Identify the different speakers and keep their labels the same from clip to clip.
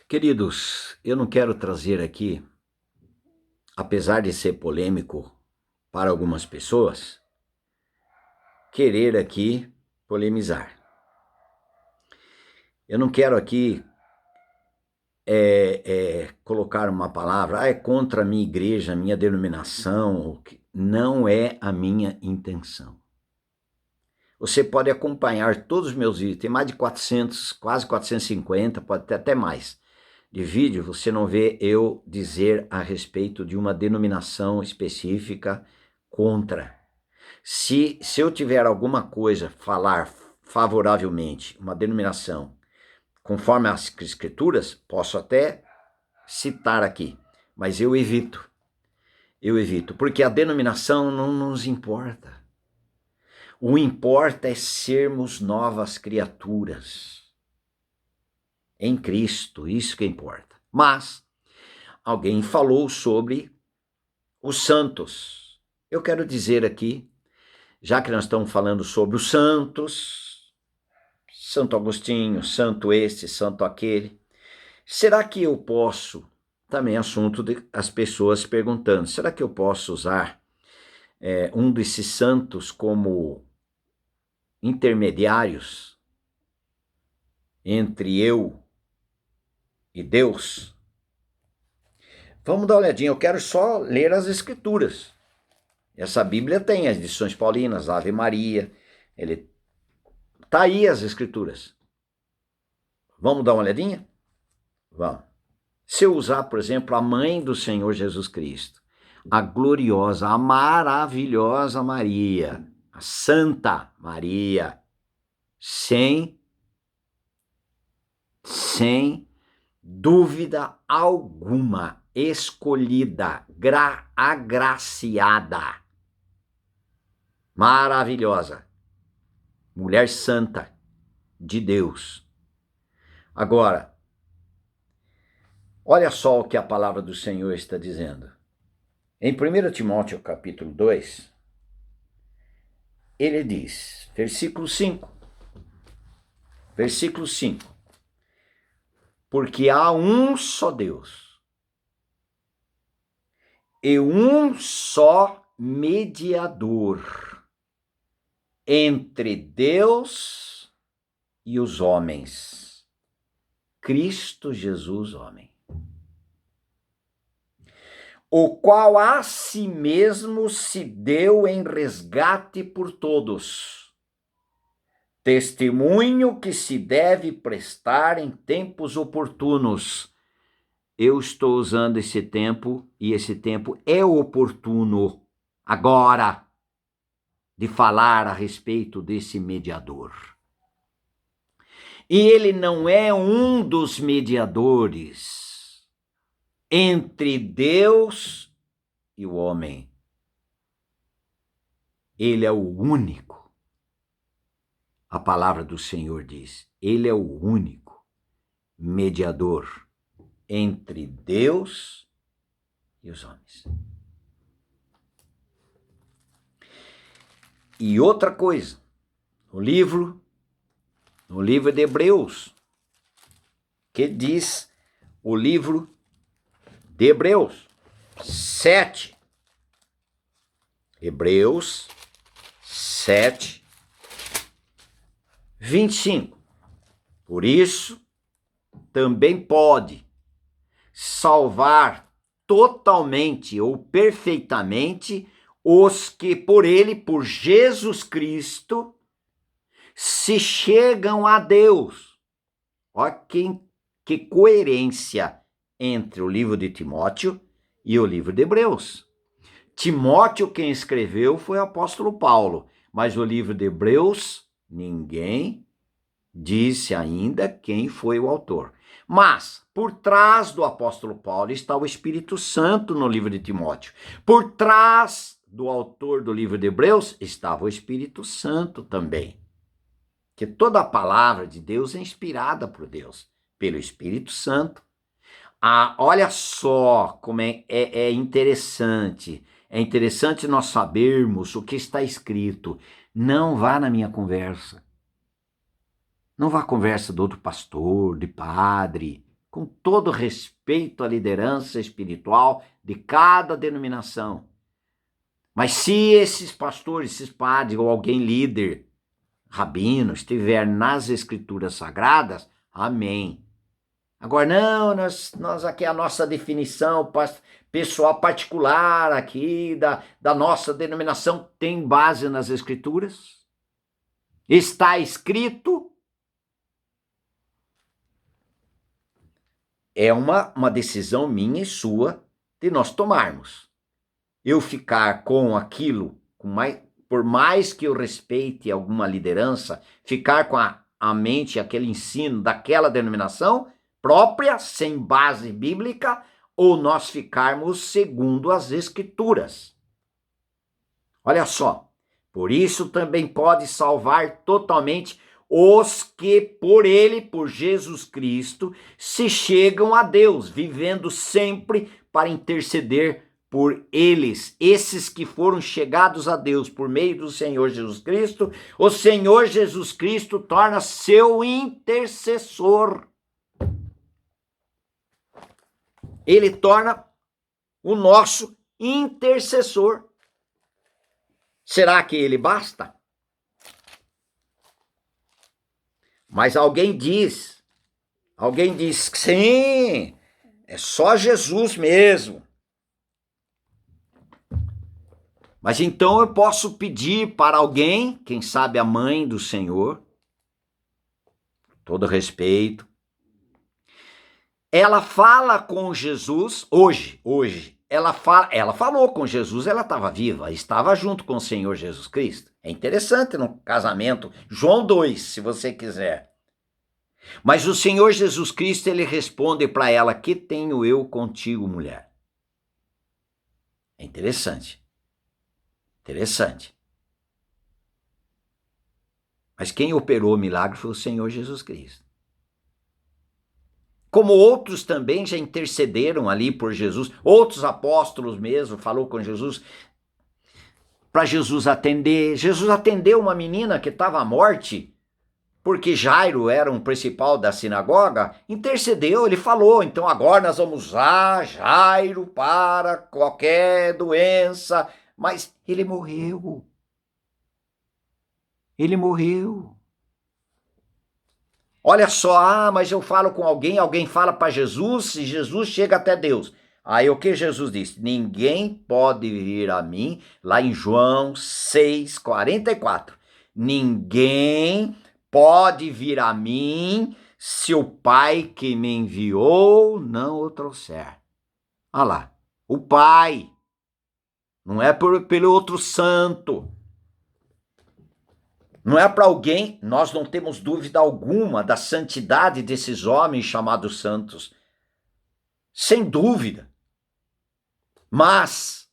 Speaker 1: Queridos, eu não quero trazer aqui, apesar de ser polêmico para algumas pessoas, querer aqui polemizar. Eu não quero aqui colocar uma palavra, é contra a minha igreja, a minha denominação. Não é a minha intenção. Você pode acompanhar todos os meus vídeos, tem mais de 400, quase 450, pode ter até mais. De vídeo, você não vê eu dizer a respeito de uma denominação específica contra. Se eu tiver alguma coisa, falar favoravelmente uma denominação, conforme as escrituras, posso até citar aqui, mas eu evito, porque a denominação não nos importa. O importa é sermos novas criaturas em Cristo, isso que importa. Mas alguém falou sobre os santos. Eu quero dizer aqui, já que nós estamos falando sobre os santos, Santo Agostinho, santo este, santo aquele, será que eu posso, também assunto das pessoas perguntando, será que eu posso usar um desses santos como intermediários entre eu e Deus? Vamos dar uma olhadinha, eu quero só ler as escrituras. Essa Bíblia tem as edições paulinas, Ave Maria, tá aí as escrituras. Vamos dar uma olhadinha? Vamos. Se eu usar, por exemplo, a mãe do Senhor Jesus Cristo, a gloriosa, a maravilhosa Maria, a Santa Maria, sem dúvida alguma, escolhida, agraciada, maravilhosa, mulher santa de Deus. Agora, olha só o que a palavra do Senhor está dizendo. Em 1 Timóteo capítulo 2, ele diz, versículo 5, porque há um só Deus e um só mediador entre Deus e os homens, Cristo Jesus, homem, o qual a si mesmo se deu em resgate por todos, testemunho que se deve prestar em tempos oportunos. Eu estou usando esse tempo, e esse tempo é oportuno, agora, de falar a respeito desse mediador. E ele não é um dos mediadores entre Deus e o homem. Ele é o único. A palavra do Senhor diz, ele é o único mediador entre Deus e os homens. E outra coisa, no livro de Hebreus, que diz o livro de Hebreus 7. Hebreus 7, 25. Por isso, também pode salvar totalmente ou perfeitamente os que por ele, por Jesus Cristo, se chegam a Deus. Olha que coerência entre o livro de Timóteo e o livro de Hebreus. Timóteo, quem escreveu, foi o apóstolo Paulo, mas o livro de Hebreus, ninguém disse ainda quem foi o autor. Mas, por trás do apóstolo Paulo está o Espírito Santo no livro de Timóteo. Por trás do autor do livro de Hebreus estava o Espírito Santo também. Que toda a palavra de Deus é inspirada por Deus, pelo Espírito Santo. Olha só como é interessante. É interessante nós sabermos o que está escrito. Não vá na minha conversa. Não vá à conversa do outro pastor, de padre. com todo respeito à liderança espiritual de cada denominação. Mas se esses pastores, esses padres ou alguém líder, rabino, estiver nas escrituras sagradas, amém. Agora, não, nós aqui a nossa definição pessoal particular aqui da nossa denominação tem base nas escrituras? Está escrito? É uma decisão minha e sua de nós tomarmos. Eu ficar com aquilo, por mais que eu respeite alguma liderança, ficar com a mente, aquele ensino daquela denominação própria, sem base bíblica, ou nós ficarmos segundo as escrituras. Olha só, por isso também pode salvar totalmente os que por ele, por Jesus Cristo, se chegam a Deus, vivendo sempre para interceder por eles, esses que foram chegados a Deus por meio do Senhor Jesus Cristo. O Senhor Jesus Cristo torna seu intercessor. Ele torna o nosso intercessor. Será que ele basta? Mas alguém diz que sim, é só Jesus mesmo. Mas então eu posso pedir para alguém, quem sabe a mãe do Senhor, todo respeito, ela fala com Jesus, hoje, ela falou com Jesus, ela estava viva, estava junto com o Senhor Jesus Cristo. É interessante no casamento, João 2, se você quiser. Mas o Senhor Jesus Cristo, ele responde para ela, que tenho eu contigo, mulher? É interessante. Interessante. Mas quem operou o milagre foi o Senhor Jesus Cristo. Como outros também já intercederam ali por Jesus, outros apóstolos mesmo, falou com Jesus, para Jesus atender. Jesus atendeu uma menina que estava à morte, porque Jairo era um principal da sinagoga, intercedeu, ele falou, então agora nós vamos usar Jairo para qualquer doença, mas ele morreu. Ele morreu. Olha só, mas eu falo com alguém fala para Jesus, e Jesus chega até Deus. Aí o que Jesus disse? Ninguém pode vir a mim, lá em João 6:44. Ninguém pode vir a mim se o Pai que me enviou não o trouxer. Olha lá, o Pai. Não é pelo outro santo. Não é para alguém, nós não temos dúvida alguma da santidade desses homens chamados santos. Sem dúvida. Mas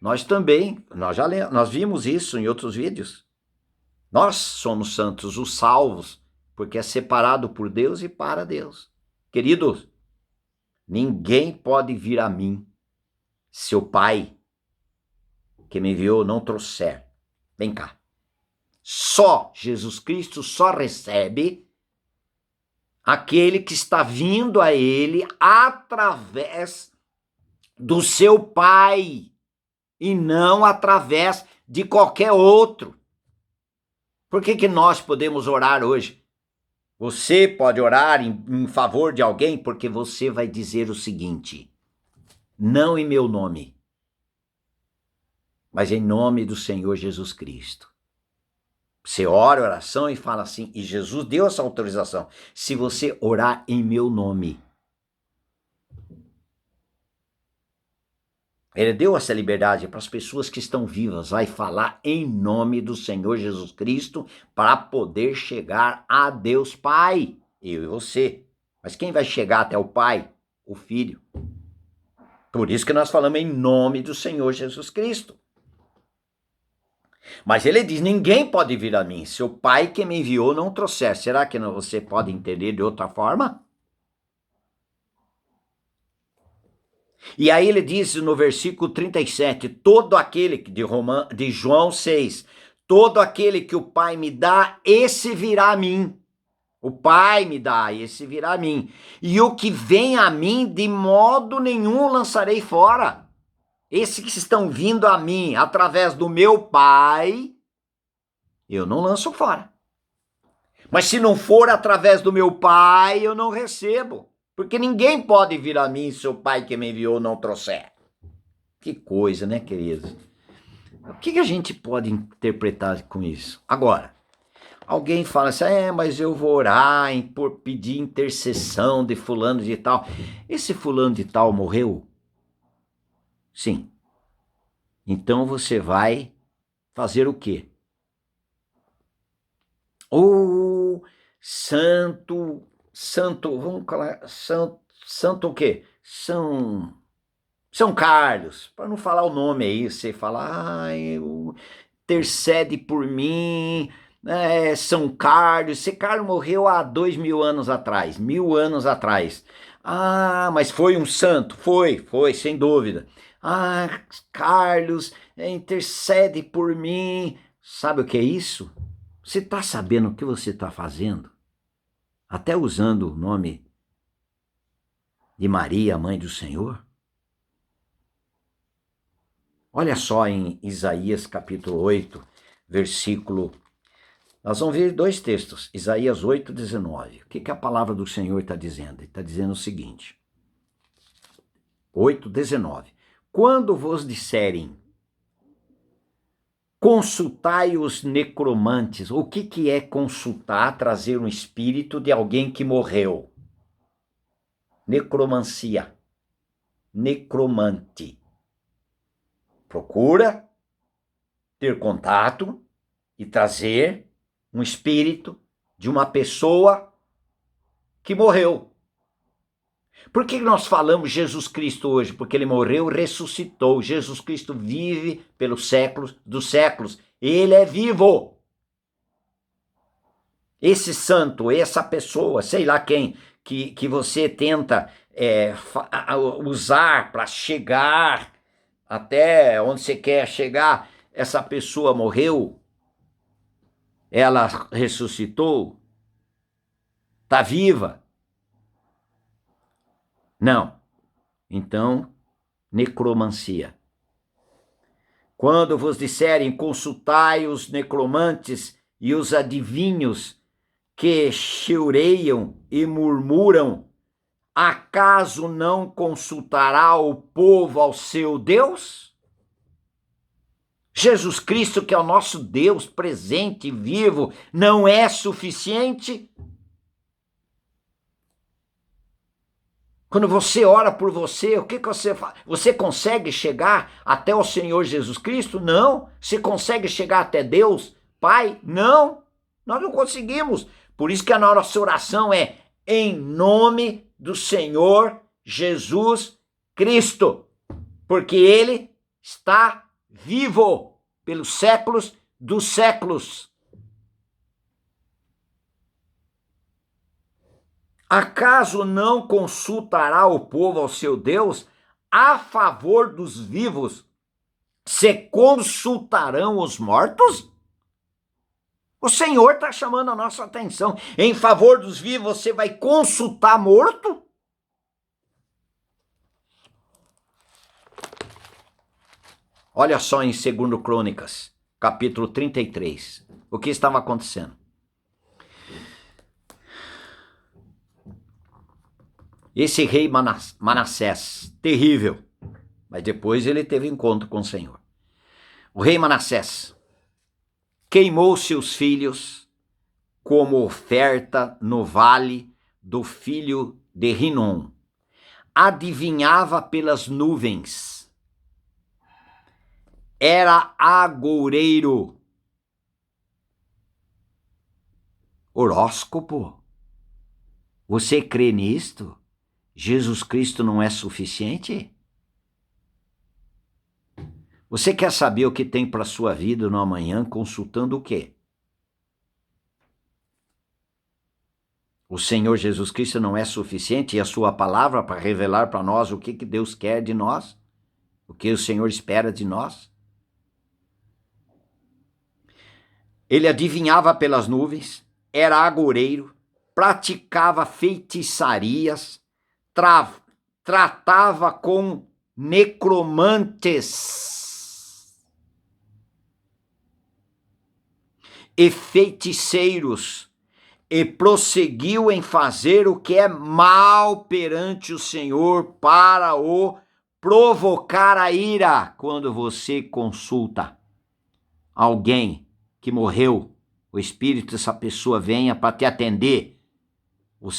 Speaker 1: nós também, nós vimos isso em outros vídeos. Nós somos santos, os salvos, porque é separado por Deus e para Deus. Queridos, ninguém pode vir a mim se o Pai que me enviou não trouxer. Vem cá. Só Jesus Cristo só recebe aquele que está vindo a ele através do seu Pai e não através de qualquer outro. Por que nós podemos orar hoje? Você pode orar em favor de alguém porque você vai dizer o seguinte: não em meu nome, mas em nome do Senhor Jesus Cristo. Você ora a oração e fala assim, e Jesus deu essa autorização. Se você orar em meu nome, ele deu essa liberdade para as pessoas que estão vivas, vai falar em nome do Senhor Jesus Cristo para poder chegar a Deus Pai, eu e você. Mas quem vai chegar até o Pai? O Filho. Por isso que nós falamos em nome do Senhor Jesus Cristo. Mas ele diz, ninguém pode vir a mim se o Pai que me enviou não trouxer. Será que você pode entender de outra forma? E aí ele diz no versículo 37, todo aquele, de João 6, todo aquele que o Pai me dá, esse virá a mim. O Pai me dá, esse virá a mim. E o que vem a mim, de modo nenhum lançarei fora. Esses que estão vindo a mim através do meu Pai, eu não lanço fora. Mas se não for através do meu Pai, eu não recebo. Porque ninguém pode vir a mim se o Pai que me enviou não trouxer. Que coisa, né, queridos? O que a gente pode interpretar com isso? Agora, alguém fala assim, mas eu vou orar por pedir intercessão de fulano de tal. Esse fulano de tal morreu? Sim. Então você vai fazer o quê? Vamos falar, santo o quê? São Carlos, para não falar o nome aí, você fala, intercede por mim, São Carlos. Esse Carlos morreu há 2000 anos atrás, 1000 anos atrás. Mas foi um santo? Foi, sem dúvida. Carlos, intercede por mim. Sabe o que é isso? Você está sabendo o que você está fazendo? Até usando o nome de Maria, mãe do Senhor? Olha só em Isaías capítulo 8, versículo... Nós vamos ver 2 textos, Isaías 8, 19. O que a palavra do Senhor está dizendo? Ele está dizendo o seguinte, 8, 19. Quando vos disserem, consultai os necromantes. O que é consultar, trazer um espírito de alguém que morreu? Necromancia. Necromante. Procura ter contato e trazer um espírito de uma pessoa que morreu. Por que nós falamos Jesus Cristo hoje? Porque ele morreu e ressuscitou. Jesus Cristo vive pelos séculos dos séculos. Ele é vivo. Esse santo, essa pessoa, sei lá quem, que você tenta usar para chegar até onde você quer chegar, essa pessoa morreu, ela ressuscitou, está viva. Não. Então, necromancia. Quando vos disserem, consultai os necromantes e os adivinhos que cheureiam e murmuram, acaso não consultará o povo ao seu Deus? Jesus Cristo, que é o nosso Deus presente e vivo, não é suficiente? Quando você ora por você, o que você faz? Você consegue chegar até o Senhor Jesus Cristo? Não. Você consegue chegar até Deus, Pai? Não. Nós não conseguimos. Por isso que a nossa oração é em nome do Senhor Jesus Cristo. Porque Ele está vivo pelos séculos dos séculos. Acaso não consultará o povo ao seu Deus a favor dos vivos? Se consultarão os mortos? O Senhor está chamando a nossa atenção. Em favor dos vivos, você vai consultar morto? Olha só em 2 Crônicas, capítulo 33, o que estava acontecendo. Esse rei Manassés, terrível, mas depois ele teve encontro com o Senhor. O rei Manassés queimou seus filhos como oferta no vale do filho de Rinom. Adivinhava pelas nuvens. Era agoureiro. Horóscopo. Você crê nisto? Jesus Cristo não é suficiente? Você quer saber o que tem para a sua vida no amanhã consultando o quê? O Senhor Jesus Cristo não é suficiente e a sua palavra para revelar para nós o que Deus quer de nós? O que o Senhor espera de nós? Ele adivinhava pelas nuvens, era agoureiro, praticava feitiçarias, tratava com necromantes e feiticeiros, e prosseguiu em fazer o que é mal perante o Senhor para o provocar a ira. Quando você consulta alguém que morreu, o espírito dessa pessoa venha para te atender, eu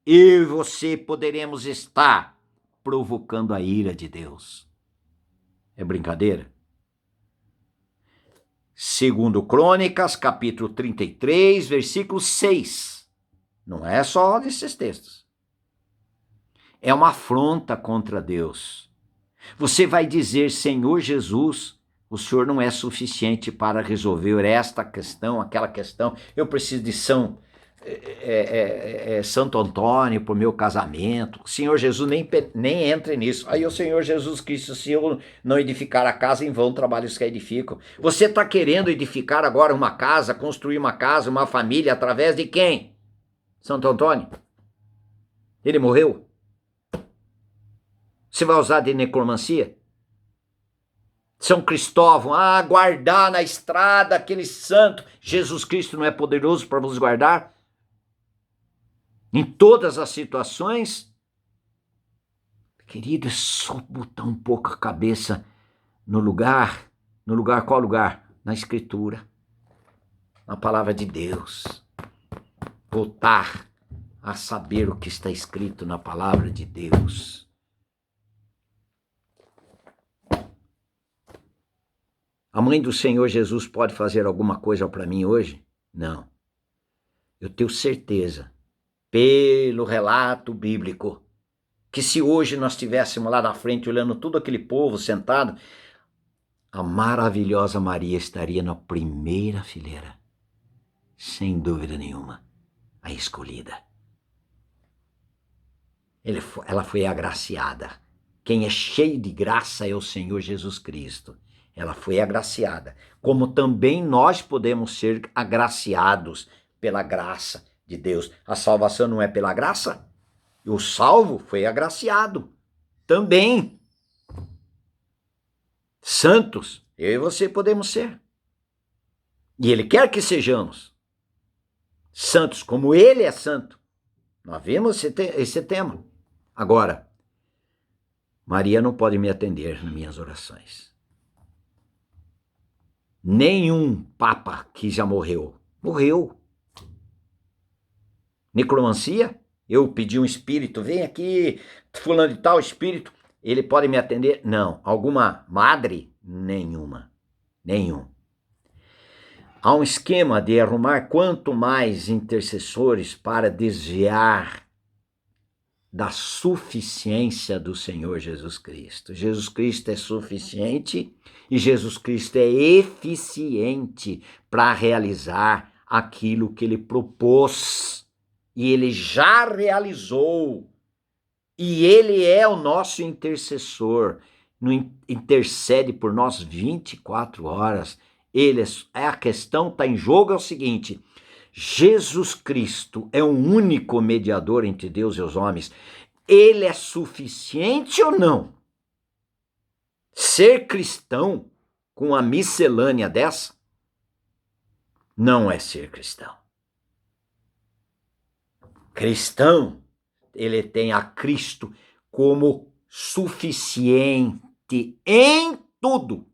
Speaker 1: e você poderemos estar provocando a ira de Deus. É brincadeira? Segundo Crônicas, capítulo 33, versículo 6. Não é só desses textos. É uma afronta contra Deus. Você vai dizer, Senhor Jesus, o Senhor não é suficiente para resolver esta questão, aquela questão. Eu preciso de Santo Antônio para o meu casamento. O Senhor Jesus nem entre nisso. Aí o Senhor Jesus Cristo, se eu não edificar a casa, em vão trabalhos que edificam. Você está querendo edificar agora uma casa, construir uma casa, uma família, através de quem? Santo Antônio? Ele morreu? Você vai usar de necromancia? São Cristóvão, guardar na estrada aquele santo. Jesus Cristo não é poderoso para vos guardar? Em todas as situações? Querido, é só botar um pouco a cabeça no lugar. No lugar, qual lugar? Na Escritura. Na palavra de Deus. Voltar a saber o que está escrito na palavra de Deus. A mãe do Senhor Jesus pode fazer alguma coisa para mim hoje? Não. Eu tenho certeza, pelo relato bíblico, que se hoje nós estivéssemos lá na frente olhando todo aquele povo sentado, a maravilhosa Maria estaria na primeira fileira, sem dúvida nenhuma, a escolhida. Ela foi agraciada. Quem é cheio de graça é o Senhor Jesus Cristo. Ela foi agraciada, como também nós podemos ser agraciados pela graça de Deus. A salvação não é pela graça? O salvo foi agraciado também. Santos, eu e você podemos ser. E Ele quer que sejamos santos, como Ele é santo. Nós vimos esse tema. Agora, Maria não pode me atender nas minhas orações. Nenhum papa que já morreu. Necromancia? Eu pedi um espírito, vem aqui, fulano de tal espírito, ele pode me atender? Não. Alguma madre? Nenhuma. Nenhum. Há um esquema de arrumar quanto mais intercessores para desviar da suficiência do Senhor Jesus Cristo. Jesus Cristo é suficiente e Jesus Cristo é eficiente para realizar aquilo que Ele propôs. E Ele já realizou. E Ele é o nosso intercessor. Intercede por nós 24 horas. A questão está em jogo é o seguinte: Jesus Cristo é o único mediador entre Deus e os homens. Ele é suficiente ou não? Ser cristão com a miscelânea dessa não é ser cristão. Cristão, ele tem a Cristo como suficiente em tudo,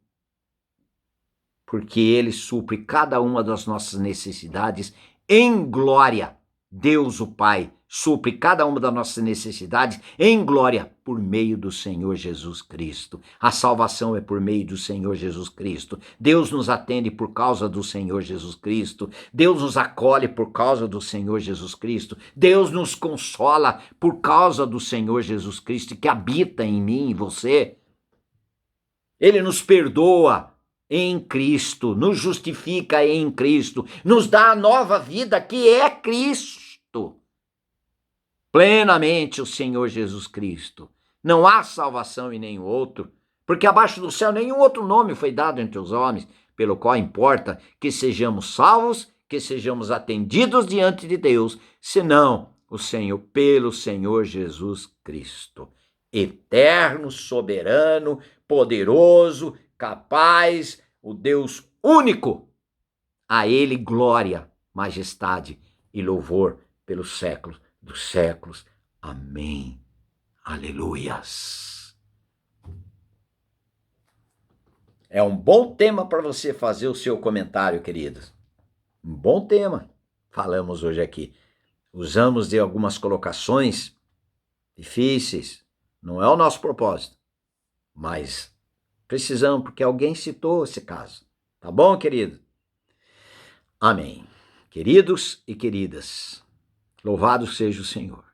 Speaker 1: porque Ele supre cada uma das nossas necessidades em glória. Deus o Pai supre cada uma das nossas necessidades em glória por meio do Senhor Jesus Cristo. A salvação é por meio do Senhor Jesus Cristo. Deus nos atende por causa do Senhor Jesus Cristo. Deus nos acolhe por causa do Senhor Jesus Cristo. Deus nos consola por causa do Senhor Jesus Cristo que habita em mim e você. Ele nos perdoa em Cristo, nos justifica em Cristo, nos dá a nova vida que é Cristo. Plenamente o Senhor Jesus Cristo. Não há salvação em nenhum outro, porque abaixo do céu nenhum outro nome foi dado entre os homens, pelo qual importa que sejamos salvos, que sejamos atendidos diante de Deus, senão pelo Senhor Jesus Cristo, eterno, soberano, poderoso, capaz, o Deus único. A Ele glória, majestade e louvor pelos séculos dos séculos. Amém. Aleluias. É um bom tema para você fazer o seu comentário, queridos. Um bom tema. Falamos hoje aqui. Usamos de algumas colocações difíceis. Não é o nosso propósito. Mas precisamos, porque alguém citou esse caso. Tá bom, querido? Amém. Queridos e queridas, louvado seja o Senhor.